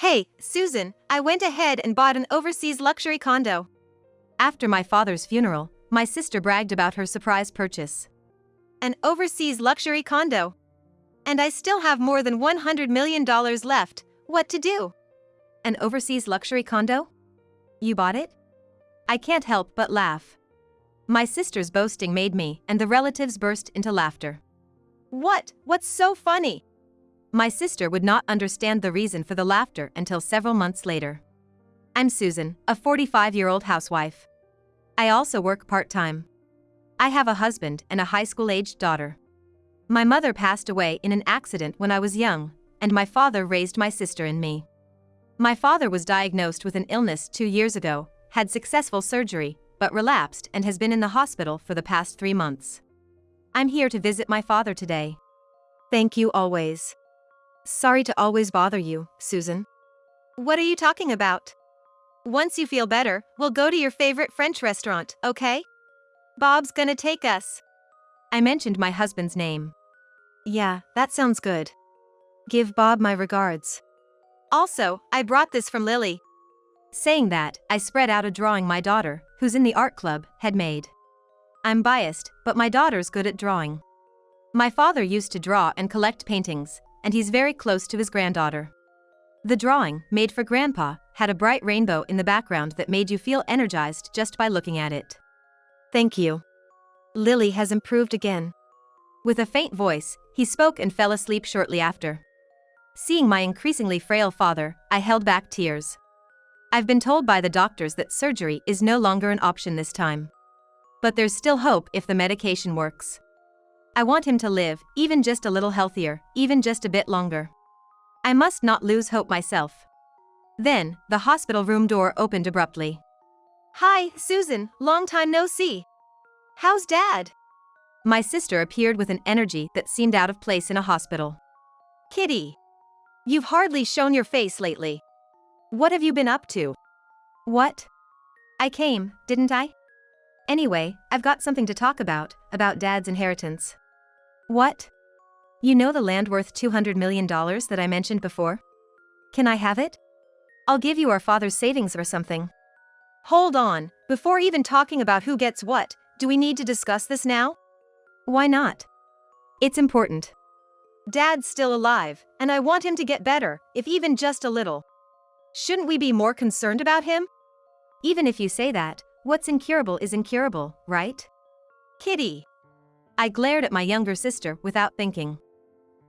Hey, Susan, I went ahead and bought an overseas luxury condo. After my father's funeral, my sister bragged about her surprise purchase. An overseas luxury condo. And I still have more than $100 million left. What to do? An overseas luxury condo? You bought it? I can't help but laugh. My sister's boasting made me and the relatives burst into laughter. What's so funny? My sister would not understand the reason for the laughter until several months later. I'm Susan, a 45-year-old housewife. I also work part-time. I have a husband and a high school-aged daughter. My mother passed away in an accident when I was young, and my father raised my sister and me. My father was diagnosed with an illness 2 years ago, had successful surgery, but relapsed and has been in the hospital for the past 3 months. I'm here to visit my father today. Thank you always. Sorry to always bother you, Susan. What are you talking about? Once you feel better, we'll go to your favorite French restaurant, okay? Bob's gonna take us. I mentioned my husband's name. Yeah, that sounds good. Give Bob my regards. Also, I brought this from Lily. Saying that, I spread out a drawing my daughter, who's in the art club, had made. I'm biased, but my daughter's good at drawing. My father used to draw and collect paintings, and he's very close to his granddaughter. The drawing, made for Grandpa, had a bright rainbow in the background that made you feel energized just by looking at it. Thank you. Lily has improved again. With a faint voice, he spoke and fell asleep shortly after. Seeing my increasingly frail father, I held back tears. I've been told by the doctors that surgery is no longer an option this time. But there's still hope if the medication works. I want him to live, even just a little healthier, even just a bit longer. I must not lose hope myself. Then, the hospital room door opened abruptly. Hi, Susan, long time no see. How's Dad? My sister appeared with an energy that seemed out of place in a hospital. Kitty, you've hardly shown your face lately. What have you been up to? What? I came, didn't I? Anyway, I've got something to talk about Dad's inheritance. What? You know the land worth $200 million that I mentioned before? Can I have it? I'll give you our father's savings or something. Hold on, before even talking about who gets what, do we need to discuss this now? Why not? It's important. Dad's still alive, and I want him to get better, if even just a little. Shouldn't we be more concerned about him? Even if you say that, what's incurable is incurable, right? Kitty. I glared at my younger sister without thinking.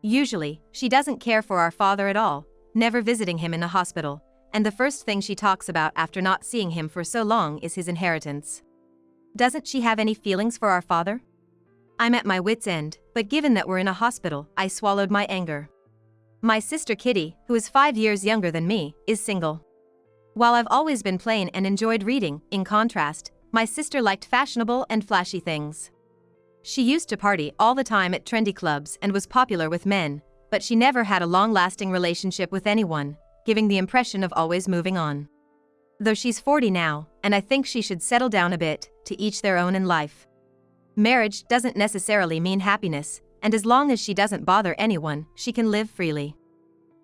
Usually, she doesn't care for our father at all, never visiting him in the hospital, and the first thing she talks about after not seeing him for so long is his inheritance. Doesn't she have any feelings for our father? I'm at my wit's end, but given that we're in a hospital, I swallowed my anger. My sister Kitty, who is 5 years younger than me, is single. While I've always been plain and enjoyed reading, in contrast, my sister liked fashionable and flashy things. She used to party all the time at trendy clubs and was popular with men, but she never had a long-lasting relationship with anyone, giving the impression of always moving on. Though she's 40 now, and I think she should settle down a bit, to each their own in life. Marriage doesn't necessarily mean happiness, and as long as she doesn't bother anyone, she can live freely.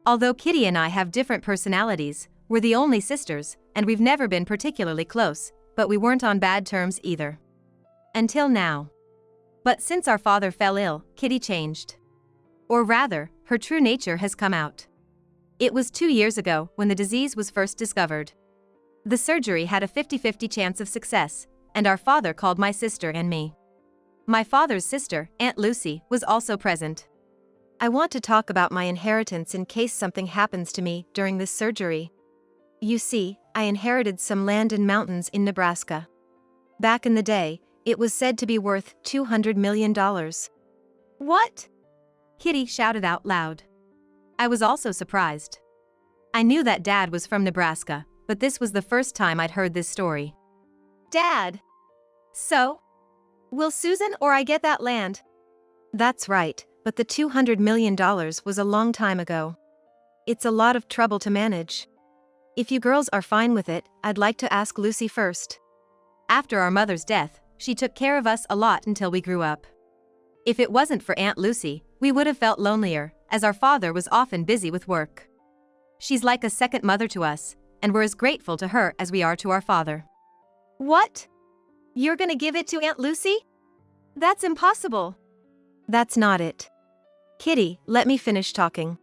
Although Kitty and I have different personalities, we're the only sisters, and we've never been particularly close, but we weren't on bad terms either. Until now. But since our father fell ill, Kitty changed. Or rather, her true nature has come out. It was 2 years ago when the disease was first discovered. The surgery had a 50-50 chance of success, and our father called my sister and me. My father's sister, Aunt Lucy, was also present. I want to talk about my inheritance in case something happens to me during this surgery. You see, I inherited some land and mountains in Nebraska. Back in the day, it was said to be worth $200 million. What? Kitty shouted out loud. I was also surprised. I knew that Dad was from Nebraska, but this was the first time I'd heard this story. Dad! So? Will Susan or I get that land? That's right, but the $200 million was a long time ago. It's a lot of trouble to manage. If you girls are fine with it, I'd like to ask Lucy first. After our mother's death, she took care of us a lot until we grew up. If it wasn't for Aunt Lucy, we would have felt lonelier, as our father was often busy with work. She's like a second mother to us, and we're as grateful to her as we are to our father." "What? You're gonna give it to Aunt Lucy? That's impossible." "That's not it. Kitty, let me finish talking."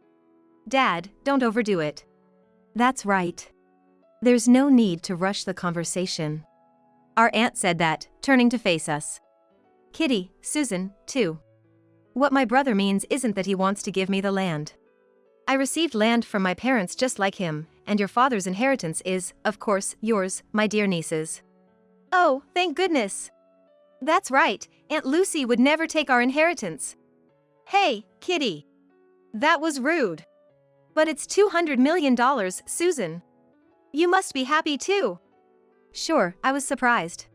"Dad, don't overdo it." "That's right. There's no need to rush the conversation." Our aunt said that, turning to face us. "Kitty, Susan, too. What my brother means isn't that he wants to give me the land. I received land from my parents just like him, and your father's inheritance is, of course, yours, my dear nieces." "Oh, thank goodness." "That's right, Aunt Lucy would never take our inheritance." "Hey, Kitty. That was rude." "But it's $200 million, Susan. You must be happy too." Sure, I was surprised.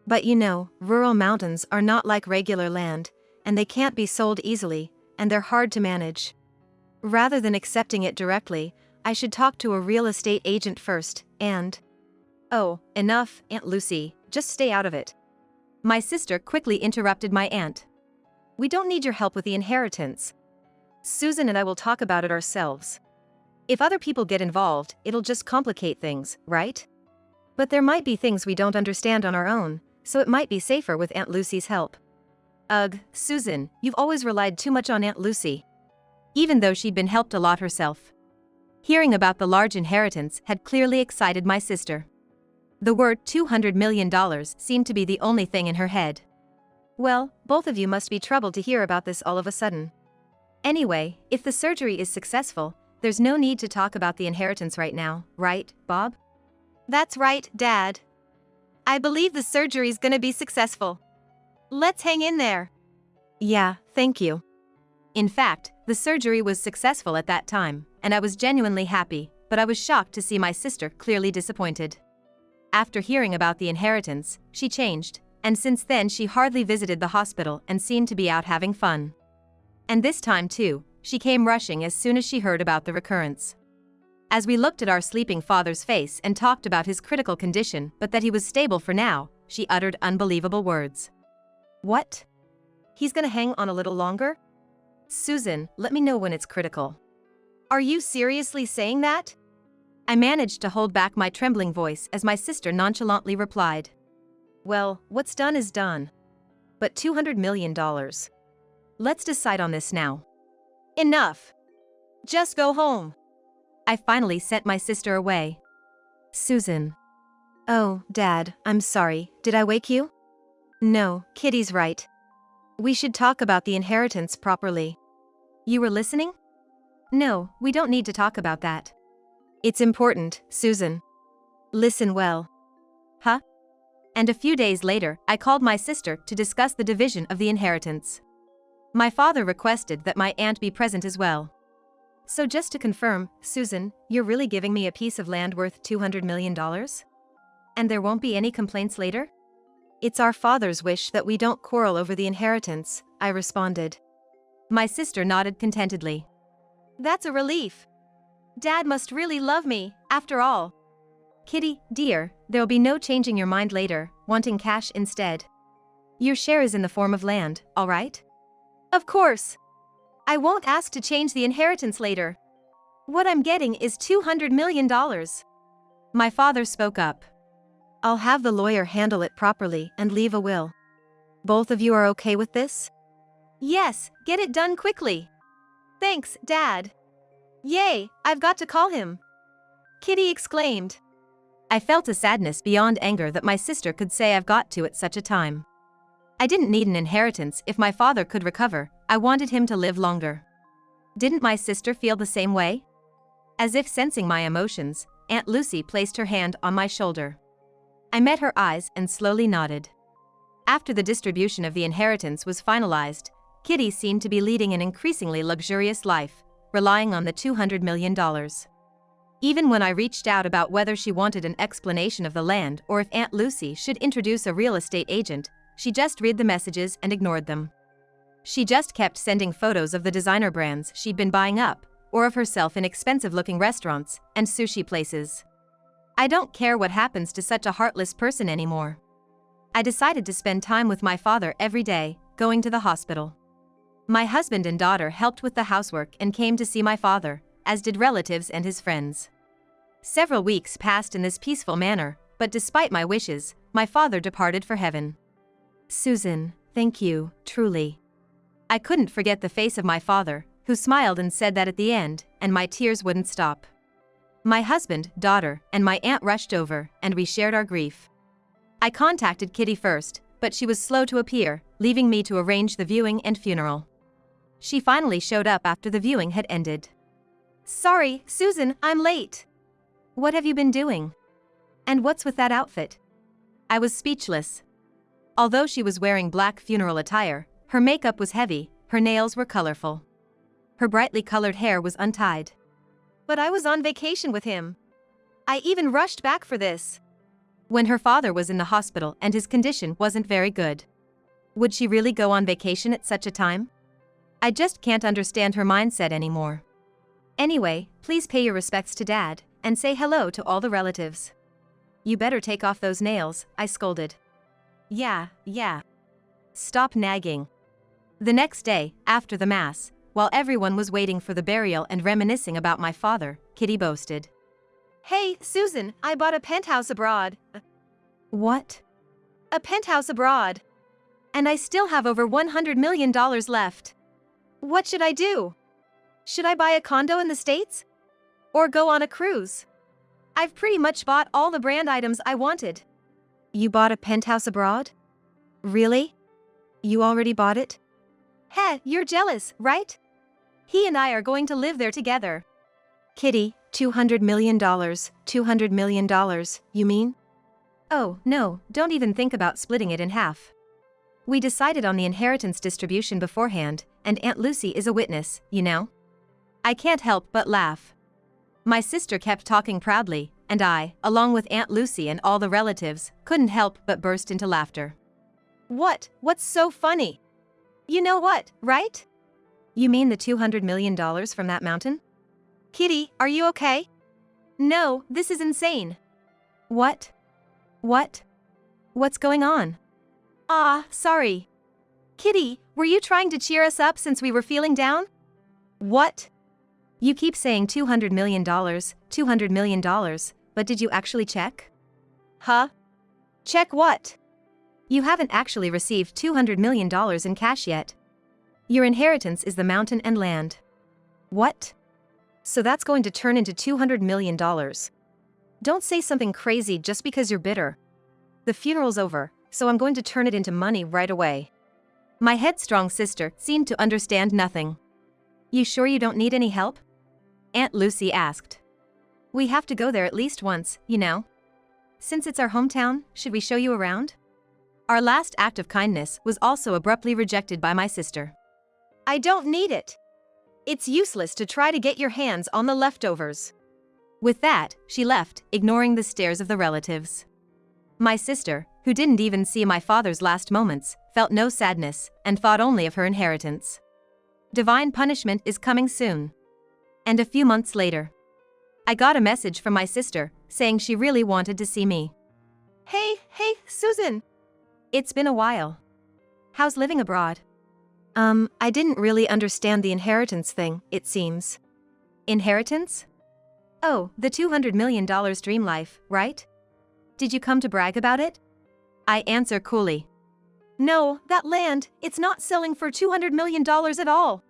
But you know, rural mountains are not like regular land, and they can't be sold easily, and they're hard to manage. Rather than accepting it directly, I should talk to a real estate agent first, and... "Oh, enough, Aunt Lucy, just stay out of it." My sister quickly interrupted my aunt. "We don't need your help with the inheritance. Susan and I will talk about it ourselves. If other people get involved, it'll just complicate things, right? But there might be things we don't understand on our own, so it might be safer with Aunt Lucy's help." "Ugh, Susan, you've always relied too much on Aunt Lucy." Even though she'd been helped a lot herself. Hearing about the large inheritance had clearly excited my sister. The word $200 million seemed to be the only thing in her head. "Well, both of you must be troubled to hear about this all of a sudden. Anyway, if the surgery is successful, there's no need to talk about the inheritance right now, right, Bob?" "That's right, Dad. I believe the surgery's gonna be successful. Let's hang in there." "Yeah, thank you." In fact, the surgery was successful at that time, and I was genuinely happy, but I was shocked to see my sister clearly disappointed. After hearing about the inheritance, she changed, and since then she hardly visited the hospital and seemed to be out having fun. And this time too, she came rushing as soon as she heard about the recurrence. As we looked at our sleeping father's face and talked about his critical condition but that he was stable for now, she uttered unbelievable words. "What? He's gonna hang on a little longer? Susan, let me know when it's critical." "Are you seriously saying that?" I managed to hold back my trembling voice as my sister nonchalantly replied. "Well, what's done is done. But $200 million. Let's decide on this now." "Enough. Just go home." I finally sent my sister away. "Susan." "Oh, Dad, I'm sorry, did I wake you?" "No, Kitty's right. We should talk about the inheritance properly." "You were listening?" "No, we don't need to talk about that." "It's important, Susan. Listen well." "Huh?" And a few days later, I called my sister to discuss the division of the inheritance. My father requested that my aunt be present as well. "So just to confirm, Susan, you're really giving me a piece of land worth $200 million? And there won't be any complaints later?" "It's our father's wish that we don't quarrel over the inheritance," I responded. My sister nodded contentedly. "That's a relief. Dad must really love me, after all." "Kitty, dear, there'll be no changing your mind later, wanting cash instead. Your share is in the form of land, all right?" "Of course. I won't ask to change the inheritance later. What I'm getting is $200 million. My father spoke up. "I'll have the lawyer handle it properly and leave a will. Both of you are okay with this?" "Yes, get it done quickly." "Thanks, Dad." "Yay, I've got to call him," Kitty exclaimed. I felt a sadness beyond anger that my sister could say I've got to at such a time. I didn't need an inheritance if my father could recover, I wanted him to live longer. Didn't my sister feel the same way? As if sensing my emotions, Aunt Lucy placed her hand on my shoulder. I met her eyes and slowly nodded. After the distribution of the inheritance was finalized, Kitty seemed to be leading an increasingly luxurious life, relying on the $200 million. Even when I reached out about whether she wanted an explanation of the land or if Aunt Lucy should introduce a real estate agent, she just read the messages and ignored them. She just kept sending photos of the designer brands she'd been buying up, or of herself in expensive-looking restaurants and sushi places. I don't care what happens to such a heartless person anymore. I decided to spend time with my father every day, going to the hospital. My husband and daughter helped with the housework and came to see my father, as did relatives and his friends. Several weeks passed in this peaceful manner, but despite my wishes, my father departed for heaven. Susan, thank you, truly. I couldn't forget the face of my father, who smiled and said that at the end, and my tears wouldn't stop. My husband, daughter, and my aunt rushed over, and we shared our grief. I contacted Kitty first, but she was slow to appear, leaving me to arrange the viewing and funeral. She finally showed up after the viewing had ended. Sorry, Susan, I'm late. What have you been doing? And what's with that outfit? I was speechless. Although she was wearing black funeral attire, her makeup was heavy, her nails were colorful. Her brightly colored hair was untied. But I was on vacation with him. I even rushed back for this. When her father was in the hospital and his condition wasn't very good. Would she really go on vacation at such a time? I just can't understand her mindset anymore. Anyway, please pay your respects to Dad, and say hello to all the relatives. You better take off those nails, I scolded. Yeah. Stop nagging. The next day, after the Mass, while everyone was waiting for the burial and reminiscing about my father, Kitty boasted. Hey, Susan, I bought a penthouse abroad. What? A penthouse abroad. And I still have over $100 million left. What should I do? Should I buy a condo in the States? Or go on a cruise? I've pretty much bought all the brand items I wanted. You bought a penthouse abroad? Really? You already bought it? Heh, you're jealous, right? He and I are going to live there together. Kitty, $200 million, $200 million, you mean? Oh, no, don't even think about splitting it in half. We decided on the inheritance distribution beforehand, and Aunt Lucy is a witness, you know? I can't help but laugh. My sister kept talking proudly, and I, along with Aunt Lucy and all the relatives, couldn't help but burst into laughter. What's so funny? You know what, right? You mean the $200 million from that mountain? Kitty, are you okay? No, this is insane. What? What's going on? Sorry. Kitty, were you trying to cheer us up since we were feeling down? What? You keep saying $200 million, $200 million, but did you actually check? Huh? Check what? You haven't actually received $200 million in cash yet. Your inheritance is the mountain and land. What? So that's going to turn into $200 million. Don't say something crazy just because you're bitter. The funeral's over, so I'm going to turn it into money right away. My headstrong sister seemed to understand nothing. You sure you don't need any help? Aunt Lucy asked. We have to go there at least once, you know. Since it's our hometown, should we show you around? Our last act of kindness was also abruptly rejected by my sister. I don't need it. It's useless to try to get your hands on the leftovers. With that, she left, ignoring the stares of the relatives. My sister, who didn't even see my father's last moments, felt no sadness and thought only of her inheritance. Divine punishment is coming soon. And a few months later, I got a message from my sister saying she really wanted to see me. Hey, Susan. It's been a while. How's living abroad? I didn't really understand the inheritance thing, it seems. Inheritance? Oh, the $200 million dream life, right? Did you come to brag about it? I answer coolly. No, that land, it's not selling for $200 million at all.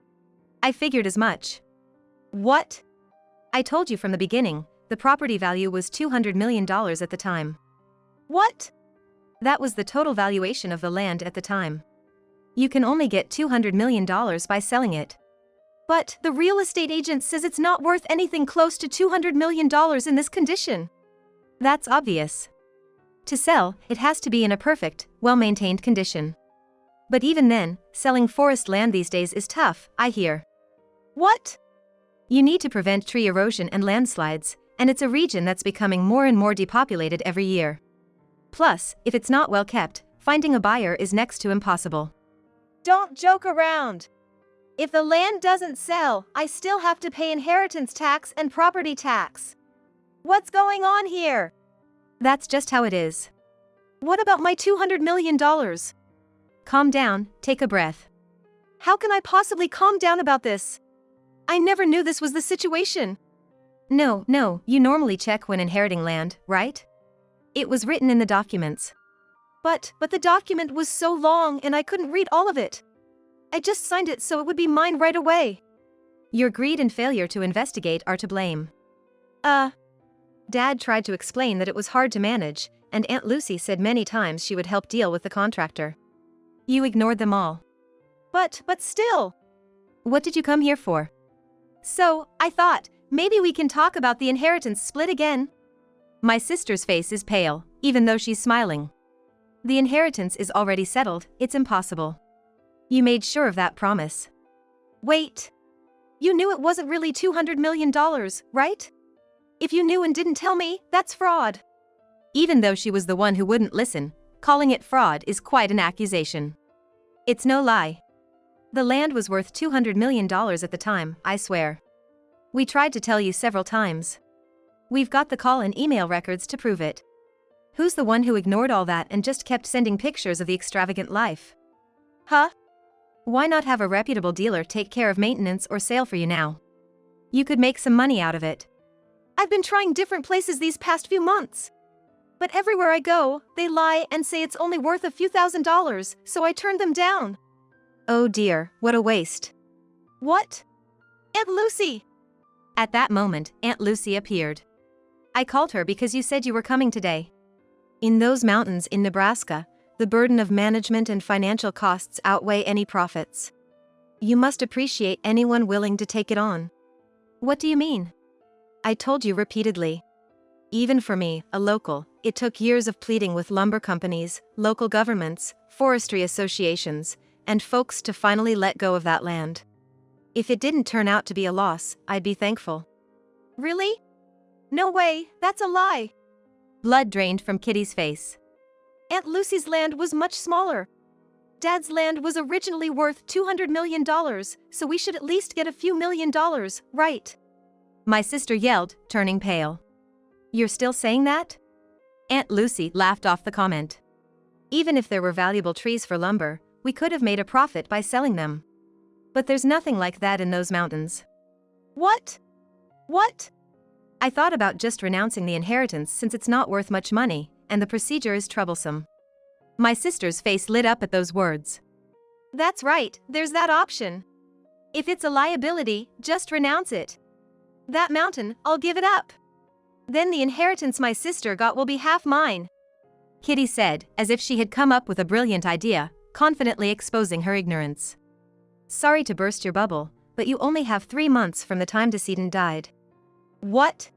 I figured as much. What? I told you from the beginning, the property value was $200 million at the time. What? That was the total valuation of the land at the time. You can only get $200 million by selling it. But the real estate agent says it's not worth anything close to $200 million in this condition. That's obvious. To sell, it has to be in a perfect, well-maintained condition. But even then, selling forest land these days is tough, I hear. What? You need to prevent tree erosion and landslides, and it's a region that's becoming more and more depopulated every year. Plus, if it's not well kept, finding a buyer is next to impossible. Don't joke around. If the land doesn't sell, I still have to pay inheritance tax and property tax. What's going on here? That's just how it is. What about my $200 million? Calm down, take a breath. How can I possibly calm down about this? I never knew this was the situation. No, you normally check when inheriting land, right? It was written in the documents. But the document was so long and I couldn't read all of it. I just signed it so it would be mine right away. Your greed and failure to investigate are to blame. Dad tried to explain that it was hard to manage, and Aunt Lucy said many times she would help deal with the contractor. You ignored them all. But still. What did you come here for? So, I thought, maybe we can talk about the inheritance split again. My sister's face is pale, even though she's smiling. The inheritance is already settled, it's impossible. You made sure of that promise. Wait. You knew it wasn't really $200 million, right? If you knew and didn't tell me, that's fraud. Even though she was the one who wouldn't listen, calling it fraud is quite an accusation. It's no lie. The land was worth $200 million at the time, I swear. We tried to tell you several times. We've got the call and email records to prove it. Who's the one who ignored all that and just kept sending pictures of the extravagant life? Huh? Why not have a reputable dealer take care of maintenance or sale for you now? You could make some money out of it. I've been trying different places these past few months. But everywhere I go, they lie and say it's only worth a few $1,000s, so I turned them down. Oh dear, what a waste. What? Aunt Lucy! At that moment, Aunt Lucy appeared. I called her because you said you were coming today. In those mountains in Nebraska, the burden of management and financial costs outweigh any profits. You must appreciate anyone willing to take it on. What do you mean? I told you repeatedly. Even for me, a local, it took years of pleading with lumber companies, local governments, forestry associations, and folks to finally let go of that land. If it didn't turn out to be a loss, I'd be thankful. Really? No way, that's a lie. Blood drained from Kitty's face. Aunt Lucy's land was much smaller. Dad's land was originally worth $200 million, so we should at least get a few $1,000,000, right? My sister yelled, turning pale. You're still saying that? Aunt Lucy laughed off the comment. Even if there were valuable trees for lumber, we could have made a profit by selling them. But there's nothing like that in those mountains. What? What? I thought about just renouncing the inheritance since it's not worth much money, and the procedure is troublesome. My sister's face lit up at those words. That's right, there's that option. If it's a liability, just renounce it. That mountain, I'll give it up. Then the inheritance my sister got will be half mine. Kitty said, as if she had come up with a brilliant idea, confidently exposing her ignorance. Sorry to burst your bubble, but you only have 3 months from the time decedent died. What?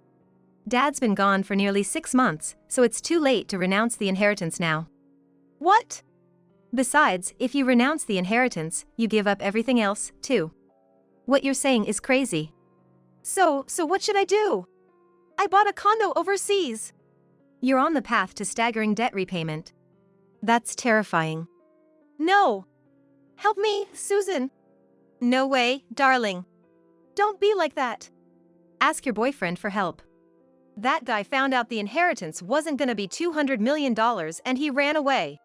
Dad's been gone for nearly 6 months, so it's too late to renounce the inheritance now. What? Besides, if you renounce the inheritance, you give up everything else, too. What you're saying is crazy. So what should I do? I bought a condo overseas. You're on the path to staggering debt repayment. That's terrifying. No. Help me, Susan. No way, darling. Don't be like that. Ask your boyfriend for help. That guy found out the inheritance wasn't gonna be $200 million and he ran away.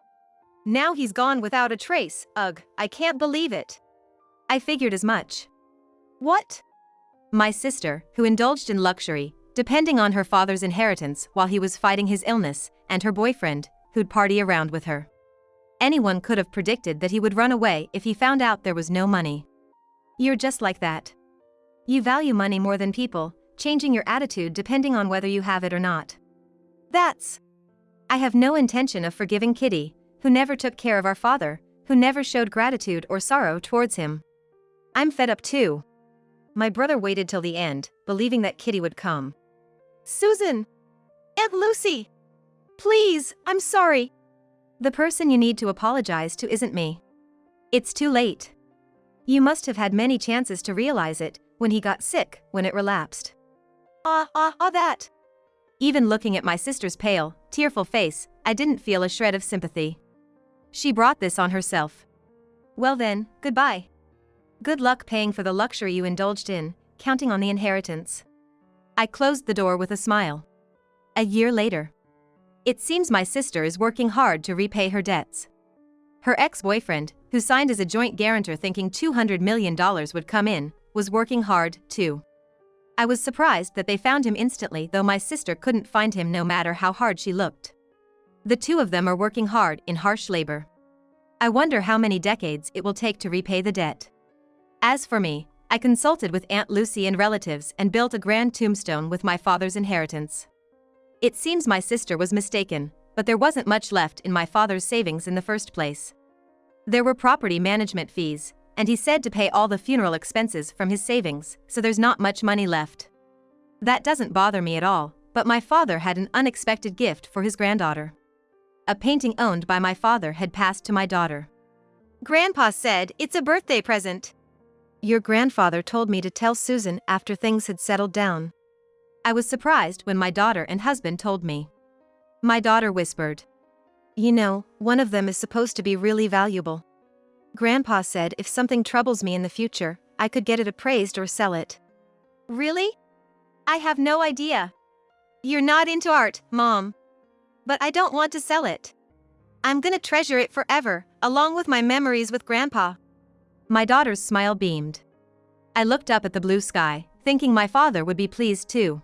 Now he's gone without a trace. Ugh, I can't believe it. I figured as much. What? My sister, who indulged in luxury, depending on her father's inheritance while he was fighting his illness, and her boyfriend, who'd party around with her. Anyone could have predicted that he would run away if he found out there was no money. You're just like that. You value money more than people, changing your attitude depending on whether you have it or not. I have no intention of forgiving Kitty, who never took care of our father, who never showed gratitude or sorrow towards him. I'm fed up too. My brother waited till the end, believing that Kitty would come. Susan! Aunt Lucy! Please, I'm sorry. The person you need to apologize to isn't me. It's too late. You must have had many chances to realize it when he got sick, when it relapsed. That. Even looking at my sister's pale, tearful face, I didn't feel a shred of sympathy. She brought this on herself. Well then, goodbye. Good luck paying for the luxury you indulged in, counting on the inheritance. I closed the door with a smile. A year later. It seems my sister is working hard to repay her debts. Her ex-boyfriend, who signed as a joint guarantor thinking $200 million would come in, was working hard, too. I was surprised that they found him instantly, though my sister couldn't find him no matter how hard she looked. The two of them are working hard in harsh labor. I wonder how many decades it will take to repay the debt. As for me, I consulted with Aunt Lucy and relatives and built a grand tombstone with my father's inheritance. It seems my sister was mistaken, but there wasn't much left in my father's savings in the first place. There were property management fees, and he said to pay all the funeral expenses from his savings, so there's not much money left. That doesn't bother me at all, but my father had an unexpected gift for his granddaughter. A painting owned by my father had passed to my daughter. Grandpa said it's a birthday present. Your grandfather told me to tell Susan after things had settled down. I was surprised when my daughter and husband told me. My daughter whispered, "You know, one of them is supposed to be really valuable. Grandpa said if something troubles me in the future, I could get it appraised or sell it." Really? I have no idea. You're not into art, Mom. But I don't want to sell it. I'm gonna treasure it forever, along with my memories with Grandpa. My daughter's smile beamed. I looked up at the blue sky, thinking my father would be pleased too.